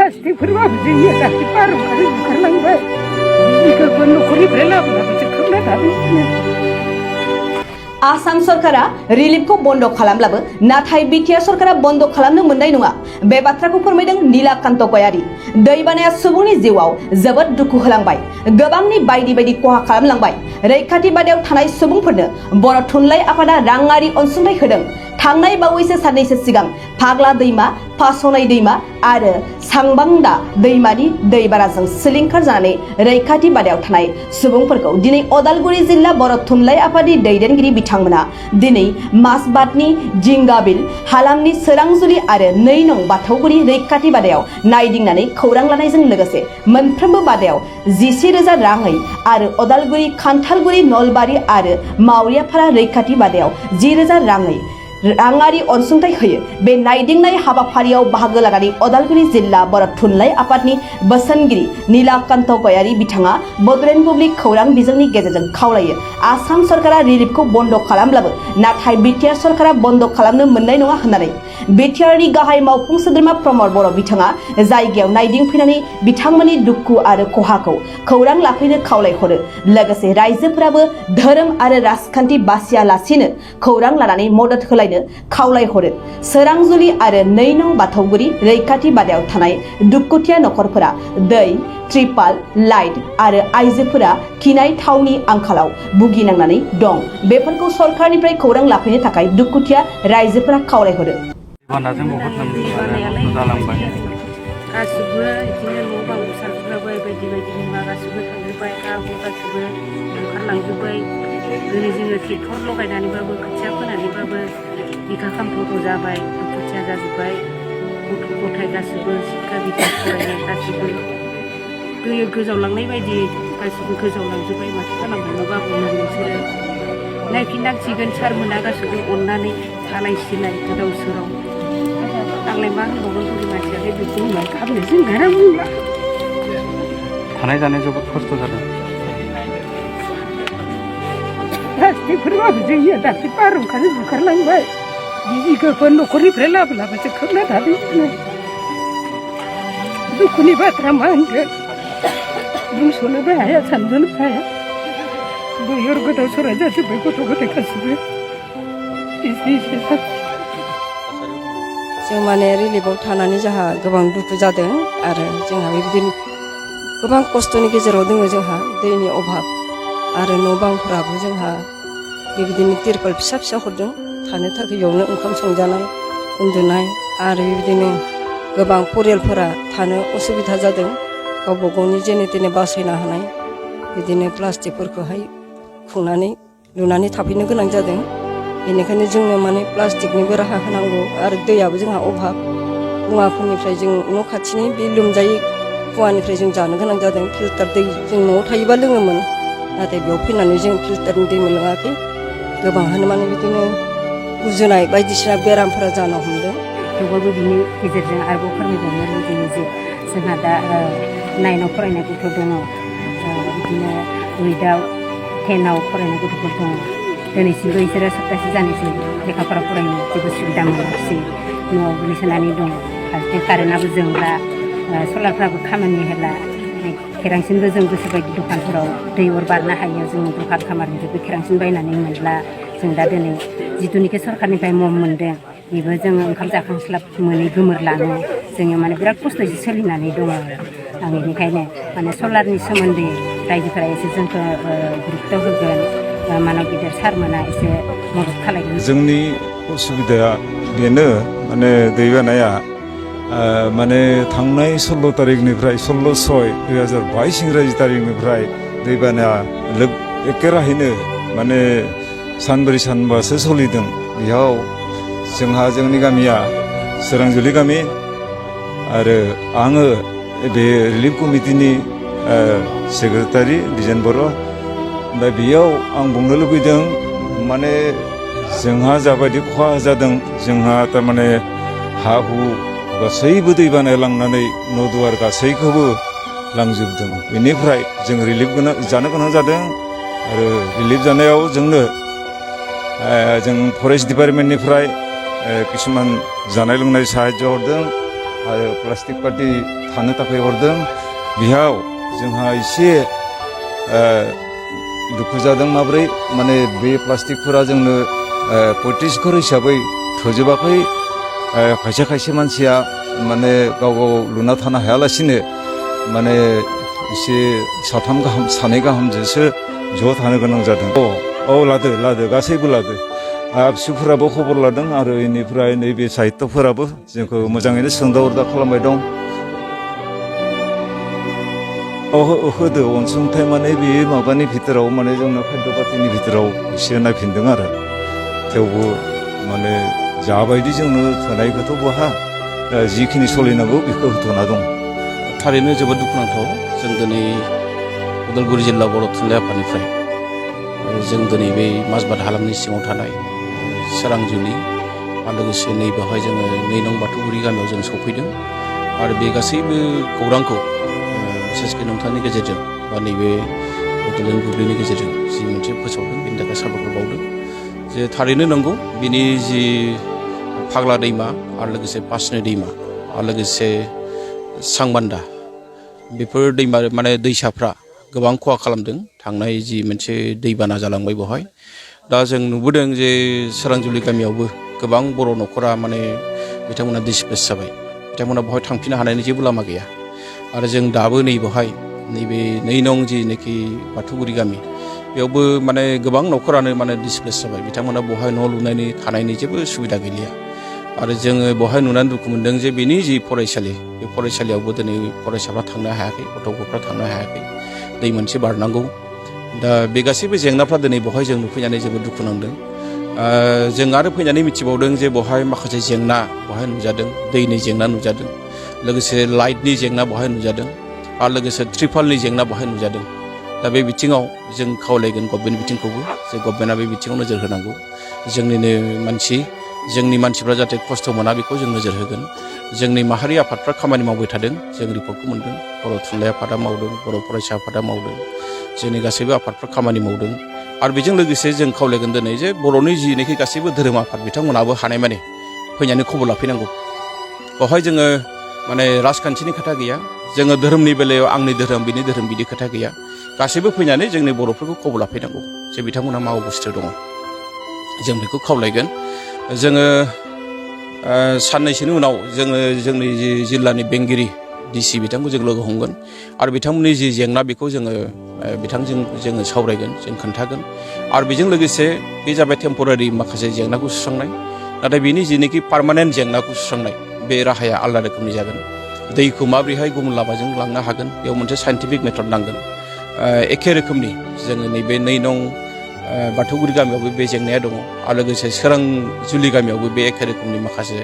प्लास्टिकफोरबाबो जोंनिया गासै बारहुंखाजों बुखारलांबाय बिदिखौ न'खरनिफ्राय लाबोनानैसो खोबना थादों। आसाम सरकारा रिलिफखौ बन्द खालामब्लाबो नाथाय बिटिआर सरकारा बन्द खालामनो मोननाय नङा बे बाथ्राखौ फोरमायदों नीलाकान्त गयारी। दैबानाया सुबुंनि जिउआव जोबोद दुखु होलांबाय, गोबांनि बायदि बायदि खहा खालामलांबाय। रैखाथि बादायाव थानाय सुबुंफोरनो बर' थुनलाइ आफादा राङारि अनसुंथाइ होदों। थांनाय बावैसो साननैसो सिगां फाग्ला दैमा, पासनाय दैमा आरो सांबांदा दैमानि दैबानाजों सिलिंखार जानानै रैखाथि बादायाव थानाय सुबुंफोरखौ दिनै अदालगुरि जिल्ला बर' थुनलाइ आफादनि दैदेनगिरि बिथांमोना दिनै मासबादनि जिंगाबिल, हालामनि सोरांजुलि आरो 2 नं बाथौगुरि रैखाथि बादायाव नायदिंनानै खौरां लानायजों लोगोसे मोनफ्रोमबो बादायाव 11,000 राङै आरो अदालगुरि, खान्थालगुरि, नलबारि आरो मावरियापारा रैखाथि बादायाव 10,000 राङै राङारि अनसुंथाइ होयो। बे नायदिंनाय हाबाफारियाव बाहागो लानानै अदालगुरि जिल्ला बर' थुनलाइ आफादनि बोसोनगिरि नीलाकान्त गयारी बिथाङा बड'लेण्ड बुब्लि खौरां बिजोंनि गेजेरजों खावलायो आसाम सरकारा रिलिफखौ बन्द खालामब्लाबो नाथाय बिटिआर सरकारा बन्द खालामनो मोननाय नङा होननानै बिटिआरनि गाहाय मावफुं सोद्रोमा प्रमद बर' बिथाङा जायगायाव नायदिंफैनानै बिथांमोननि दुखु आरो खहाखौ खौरां लाफैनो खावलायहरो। लोगोसे रायजोफोराबो धोरोम आरो राजखान्थि बासियालासेनो खौरां लानानै मदद होलायनो खावलायहरो। सोरांजुलि आरो 2 नं बाथौगुरि रैखाथि बादायाव थानाय दुखुथिया नखरफोरा दै, त्रिपाल, लाइट आरो आइजोफोरा खिनाय थावनि आंखालाव भुगिनांनानै दं। बेफोरखौ सरकारनिफ्राय खौरां लाफैनो थाखाय दुखुथिया रायजोफोरा खावलायहरो। दैबानाजों बहुत जालांबाय गासिबो बिदिनो न' बां बुखारजोबबाय, बायदि बायदि मुवा गासिबो थांजोब्बाय, हा हु गासिबो बुखारलांजोब्बाय। दिनै जोङो ट्रेक्टर लगायनानैबाबो खोथिया फोनानैबाबो बिखा खामथावथाव जाबाय, दुखुथिया जाजोब्बाय। गथ' गथाय गासिबो सिक्का बिखा फरायनाय गासिबो दैया गोजावलांनाय बायदि गासिबो गोजावलांजोब्बाय। माथो खालामबावनोबाबो नोंसोरो नायफिननांसिगोन सारमोना गासिबो अननानै आलाय सिलाय गोदाव सोराव। आंलाय मा होनबावगोन बुरि मानसियालाय बेखौ होनबाय खाबनो जोंगारा बुंला। थानाय जानाय जोबोद खस्थ' जादों। प्लास्टिकफोरबाबो जोंनिया दाख्लै बारहुंखाजों बुखारलांबाय बिदिखौ न'खरनिफ्राय लाबोसो खोबना थादों। दुखुनि बाथ्रा मा होनगोन, बुंस'नोबो हाया, सानस'नोबो हाया। बैयाव गोदाव सोराव जाजोब्बाय गथ' गथाय गासिबो। जों माने रिलिफआव थानानै जोंहा गोबां दुखु जादों आरो जोंहा बेबायदिनो गोबां खस्थ'नि गेजेराव दङ। जोंहा दैनि अभाब आरो न' बांफोराबो जोंहा बेबायदिनो तिरपाल फिसा फिसा हरदों थानो थाखाय, बेयावनो ओंखाम संजानाय, उन्दुनाय आरो बेबायदिनो गोबां परियालफोरा थानो असुबिदा जादों। गावबा गावनि जेने तेने बासायनो हानाय बिदिनो प्लास्टिकफोरखौहाय खुंनानै लुनानै थाफैनो गोनां जादों। बेनिखायनो जोंनो माने प्लास्टिकनिबो राहा होनांगौ आरो दैयाबो जोंहा अभाब। कुवाफोरनिफ्राय जों न' खाथिनि बे लोमजायै कुवानिफ्राय जों जानो गोनां जादों। फिल्टार दै जों न'आव थायोबा लोङोमोन, नाथाय बेयाव फैनानै जों फिल्टारनि दै मोनलोङाखै। गोबाङानो माने बिदिनो गुजुनाय बायदिसिना बेरामफोरा जानो हमदों। थेवबाबो बिनि गेजेरजों आरोबाव फोरमायबावनो लुबैयो जे जोंहा दा 9आव फरायनाय गथ' दङ, बिदिनो 8आव 10आव फरायनाय गथ'फोर दङ। दिनैसिमबो बिसोरो सप्तासे जानोसै लेखा फरा फरायनो जेबो सुबिदा मोनाखिसै, न'आव गोलैसोनानै दं। फारसेथिं कारेन्टआबो जोंला, सलारफ्राबो खामानि होला। केरासिनबो जों गोसोबायदि दखानफोराव दै अर बारनो हायो, जों दखान खामानिजोंबो केरासिन बायनानै मोनला। जों दा दिनै जिथुनिखि सरकारनिफ्राय मम मोनदों बेबो जोङो ओंखाम जाखांस्लाब मोनै गोमोरलाङो। जोङो माने बिराद खस्थ'यै सोलिनानै दङ आरो आं बेनिखायनो माने सलारनि सोमोन्दै रायजोफोरा एसे जोंखौ गुरुत्व होगोन, मानब गिदिर सारमोना एसे मदद खालामगोन। जोंनि उसुबिदाया बेनो माने दैबानाया माने थांनाय 16 तारिखनिफ्राय 16/6/2022 इंराजि तारिखनिफ्राय दैबानाया एखे राहैनो माने सानब्रै सानबासो सोलिदों। बेयाव जोंहा जोंनि गामिया सोरांजुलि गामि आरो आङो बे रिलिफ कमिटिनि सेक्रेटारि दिजेन बर'। ओमफ्राय बेयाव आं बुंनो लुबैदों माने जोंहा जाबायदि खहा जादों, जोंहा थारमाने हा हु गासैबो दैबानाया लांनानै न' दुवार गासैखौबो लांजोबदों। बेनिफ्राय जों रिलिफ जानो गोनां जादों आरो रिलिफ जानायाव जोंनो जों फरेस्ट डिपार्टमेन्टनिफ्राय किसुमान जानाय लोंनाय साहाय्य हरदों आरो प्लास्टिक पार्टि थानो थाखाय हरदों बेयाव जोंहा एसे दुखु जादों माब्रै माने बे प्लास्टिकफोरा जोंनो 35 घर हिसाबै थोजोबाखै खायसे खायसे मानसिया माने गाव गाव लुना थानो हायालासिनो माने एसे साथाम गाहाम सानै गाहामजोंसो ज' थानो गोनां जादों औ लादो गासैबो लादो फिसौफोराबो खबर लादों आरो इनिफ्राय नैबे साहित्यफोराबो जोंखौ मोजाङैनो सोंदा हरदा खालामबाय दं होदो अनसुंथाइ माने बे माबानि भितराव माने जोंना खाद्य पातिनि भितराव एसे नायफिनदों आरो थेवबो माने जाबायदि जोंनो थोनायखौथ' बहा जिखिनि सोलिनांगौ बेखौ होथ'ना दं थारैनो जोबोद दुखुनांथाव जों दिनै उदालगुरि जिल्ला बर' थुनलाइ आफादनिफ्राय जों दिनै बे माजबाद हालामनि सिङाव थानाय सोरांजुलि आरो लोगोसे नैबेवहाय जोङो 2 नं बाथौगुरि गामियाव जों सफैदों आरो बे गासैबो खौरांखौ बिसेसके नोंथांनि गेजेरजों बा नैबे बड'लेण्ड बुब्लिनि गेजेरजों जि मोनसे फोसावदों बेनि थाखाय साबायखर बावदों जे थारैनो नंगौ बिनि जि फाग्ला दैमा आरो लोगोसे पासनि दैमा आरो लोगोसे सांबान्दा बेफोर दैमा माने दैसाफ्रा गोबां खहा खालामदों थांनाय जि मोनसे दैबाना जालांबाय बेवहाय दा जों नुबोदों जे सोरांजुलि गामियावबो गोबां बर' न'खरा माने बिथांमोना डिसप्लेस जाबाय बिथांमोना बेवहाय थांफिननो हानायनि जेबो लामा गैया आरो जों दाबो नैबेवहाय नैबे 2 नं जिनोखि बाथौगुरि गामि बेयावबो माने गोबां न'खरानो माने डिसप्लेस जाबाय बिथांमोना बेवहाय न' लुनायनि थानायनि जेबो सुबिदा गैलिया आरो जोङो बेवहाय नुनानै दुखु मोनदों जे बेनि जि फरायसालि बे फरायसालियावबो दिनै फरायसाफ्रा थांनो हायाखै गथ'फ्रा थांनो हायाखै दै मोनसे बारनांगौ दा बे गासैबो जेंनाफ्रा दिनै बेवहाय जों नुफैनानै जोबोद दुखु नांदों जों आरो फैनानै मिथिबावदों जे बेवहाय माखासे जेंना बेवहाय नुजादों दैनि जेंना नुजादों लोगोसे लाइटनि जेंना बेवहाय नुजादों आरो लोगोसे ट्रिपालनि जेंना बेवहाय नुजादों दा बे बिथिङाव जों खावलायगोन गभर्नमेन्ट बिथिंखौबो जे गभर्नमेन्टआ बे बिथिङाव नोजोर होनांगौ जोंनिनो मानसि जोंनि मानसिफ्रा जाहाथे खस्थ' मोना बेखौ जों नोजोर होगोन जोंनि माहारि आफादफ्रा खामानि मावबाय थादों जों रिपर्टखौ मोन्दों बर' थुनलाइ आफादा मावदों बर' फरायसा आफादा मावदों जोंनि गासैबो आफादफ्रा खामानि मावदों आरो बेजों लोगोसे जों खावलायगोन दिनै जे बर'नि जिनोखि गासैबो धोरोम आफाद बिथांमोनाबो हानायमानि फैनानै खबर लाफैनांगौ बेवहाय जोङो माने राजखान्थिनि खोथा गैया जोङो धोरोमनि बेलायाव आंनि धोरोम बिनि धोरोम बिदि खोथा गैया गासैबो फैनानै जोंनि बर'फोरखौ खबर लाफैनांगौ जे बिथांमोनहा मा अबस्थायाव दङ जों बेखौ खावलायगोन जोङो साननैसोनि उनाव जोङो जोंनि जि जिल्लानि बेंगिरि डिसि बिथांखौ जों लोगो हमगोन आरो बिथांमोननि जि जेंना बेखौ जोङो बिथांजों जोङो सावरायगोन जों खोन्थागोन आरो बेजों लोगोसे बे जाबाय टेम्परारि माखासे जेंनाखौ सुस्रांनाय नाथाय बेनि जिनोखि पार्मानेन्ट जेंनाखौ सुस्रांनाय बे राहाया आलादा रोखोमनि जागोन दैखौ माबोरैहाय गुबुन लामाजों लांनो हागोन बेयाव मोनसे साइन्टिफिक मेथड नांगोन एखे रोखोमनि जोङो नैबे 2 नं बाथौगुरि गामियावबो बे जेंनाया दङ आरो लोगोसे सोरांजुलि गामियावबो बे एखे रोखोमनि माखासे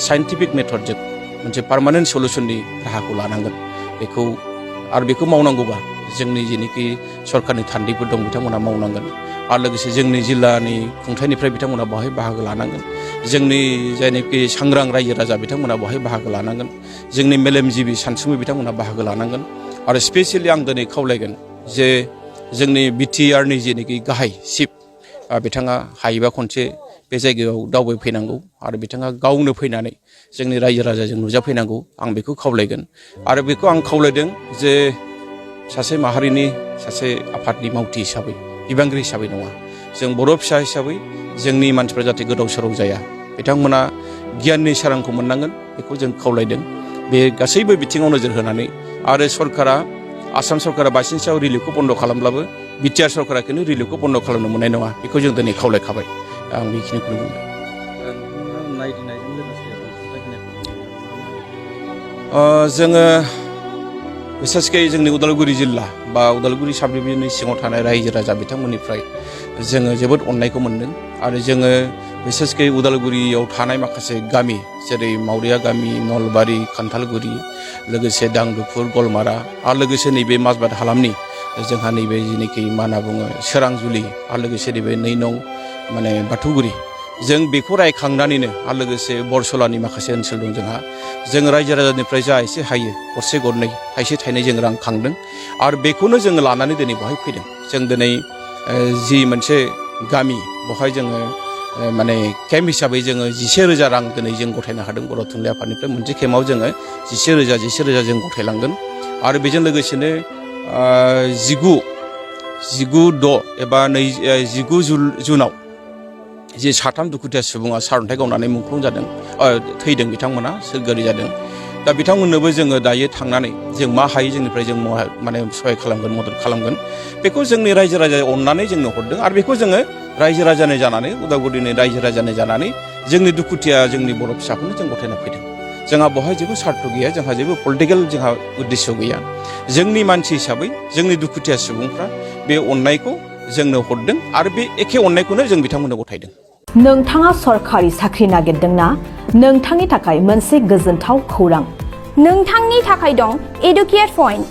साइन्टिफिक मेथडजों मोनसे पार्मानेन्ट सलुसननि राहाखौ लानांगोन बेखौ मावनांगौबा जोंनि जेनोखि सरकारनि थान्दैफोर दं बिथांमोना मावनांगोन आरो लोगोसे जोंनि जिल्लानि खुंथायनिफ्राय बिथांमोना बेवहाय बाहागो लानांगोन जोंनि जायनोखि सांग्रां रायजो राजा बिथांमोना बेवहाय बाहागो लानांगोन जोंनि मेलेमजिबि सानसुमै बिथांमोना बाहागो लानांगोन आरो स्पेसियेलि आं दिनै खावलायगोन जे जोंनि बिटिआरनि जेनोखि गाहाय चिफ बिथाङा हायोबा खनसे बे जायगायाव दावबायफैनांगौ आरो बिथाङा गावनो फैनानै जोंनि रायजो राजाजों नुजाफैनांगौ आं बेखौ खावलायगोन आरो बेखौ आं खावलायदों जे सासे माहारिनि सासे आफादनि मावथि हिसाबै बिबानगिरि हिसाबै नङा जों बर' फिसा हिसाबै जोंनि मानसिफ्रा जाहाथे गोदाव सोराव जाया बिथांमोना गियाननि सोरांखौ मोननांगोन बेखौ जों खावलायदों बे गासैबो बिथिङाव नोजोर होनानै आरो सरकारा आसाम सरकारा बायसान्सआव रिलिफखौ बन्द' खालामब्लाबो बिटिआर सरकारा खिन्थु रिलिफखौ बन्द' खालामनो मोननाय नङा बेखौ जों दिनै खावलायखाबाय आं बेखिनिखौनो बुंबाय जोङो बिसेसकै जोंनि उदालगुरि जिल्ला बा उदालगुरि साब डिभिजननि सिङाव थानाय रायजो राजा बिथांमोननिफ्राय जोङो जोबोद अननायखौ मोन्दों आरो जोङो बिसेसकै उदालगुरियाव थानाय माखासे गामि जेरै मावरिया गामि नलबारि खान्थालगुरि लोगोसे दांदुफुर गलमारा आरो लोगोसे नैबे माजबाद हालामनि जोंहा नैबे जेनोखि मा होनना बुङो सोरांजुलि आरो लोगोसे नैबे 2 नं माने बाथौगुरि जों बेखौ रायखांनानैनो आरो लोगोसे बरसलानि माखासे ओनसोल दं जों रायजो राजानिफ्राय जा एसे हायो गरसे गरनै थाइसे थाइनै जों रां खांदों आरो बेखौनो जोङो लानानै दिनै बेवहाय फैदों जों दिनै जि मोनसे गामि बेवहाय जोङो माने केम्प हिसाबै जोङो 11,000 रां दिनै जों गथायनो हादों बर' थुनलाइ आफादनिफ्राय मोनसे केम्पआव जोङो 11,000 जों गथायलांगोन आरो बेजों लोगोसेनो 19/6 एबा 19 जुनाव जे 3 दुखुथिया सुबुङा सारन्थाइ गावनानै मुंख्लं जादों थैदों बिथांमोना सोरगोआरि जादों दा बिथांमोननोबो जोङो दायो थांनानै जों मा हायो जोंनिफ्राय जों माने सहाय खालामगोन मदद खालामगोन बेखौ जोंनि रायजो राजा अननानै जोंनो हरदों आरो बेखौ जोङो रायजो राजानि जानानै उदालगुरिनि रायजो राजानि जानानै जोंनि दुखुथिया जोंनि बर' फिसाखौनो जों गथायना फैदों जोंहा बहाय जेबो सार्थ गैया जोंहा जेबो पलिटिकेल जोंहा उद्देश्य गैया जोंनि मानसि हिसाबै जोंनि दुखुथिया सुबुंफ्रा बे अननायखौ जोंनो हरदों आरो बे एखे अननायखौनो जों बिथांमोननो गथायदों नोंथाङा सरखारि साख्रि नागिरदोंना नोंथांनि थाखाय मोनसे गोजोनथाव खौरां नोंथांनि थाखाय दं एडुकेट पइन्ट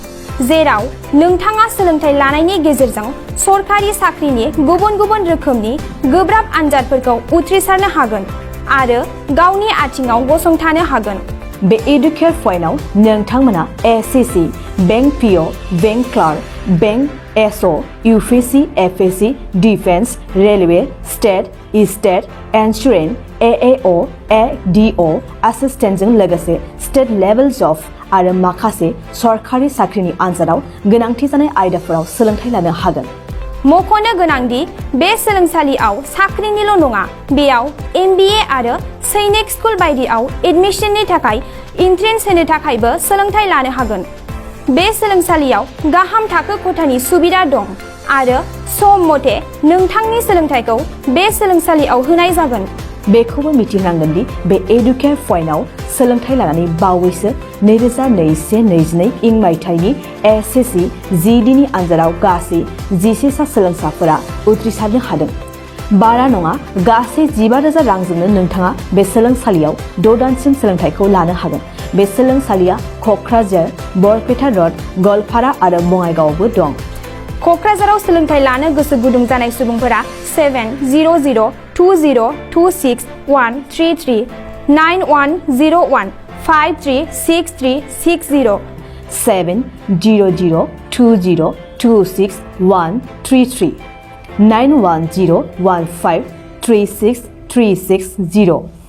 जेराव नोंथाङा सोलोंथाइ लानायनि गेजेरजों सरखारि साख्रिनि गुबुन गुबुन रोखोमनि गोब्राब आनजादफोरखौ उथ्रिसारनो हागोन आरो गावनि आथिङाव गसंथानो हागोन बे एडुकेट पइन्टआव नोंथांमोना SSC bank PO bank clerk bank SO UPSC FSC defence railway state insurance AAO ADO एसिस्टेन्टजों लोगोसे स्टेट लेभेल जब आरो माखासे सरखारि साख्रिनि आनजादाव गोनांथि जानाय आयदाफोराव सोलोंथाइ लानो हागोन मख'नो गोनांदि बे सोलोंसालियाव साख्रिनिल' नङा बेयाव MBA आरो सैनिक स्कुल बायदियाव एडमिशननि थाखाय एन्ट्रेन्स होनो थाखायबो सोलोंथाइ लानो हागोन बे सोलोंसालियाव गाहाम थाखो खथानि सुबिदा दं आरो सम मथे नोंथांनि सोलोंथाइखौ बे सोलोंसालियाव होनाय जागोन बेखौबो मिथिनांगोन दि बे एडुकेट पइन्टआव सोलोंथाइ लानानै बावैसो 2021-22 इं मायथाइनि एसएससि जिडिनि आनजादाव गासै 11 सा सोलोंसाफोरा उथ्रिसारनो हादों बारा नङा गासै 15,000 रांजोंनो नोंथाङा बे सोलोंसालियाव 6 दानसिम सोलोंथाइखौ लानो हागोन बे सोलोंसालिया क'क्राझार बरपेटा रड गवालपारा आरो बङाइगावआवबो दं क'क्राझाराव सोलोंथाइ लानो गोसो गुदुं जानाय सुबुंफोरा 70020261133 9101 536360 70020261133 9101536360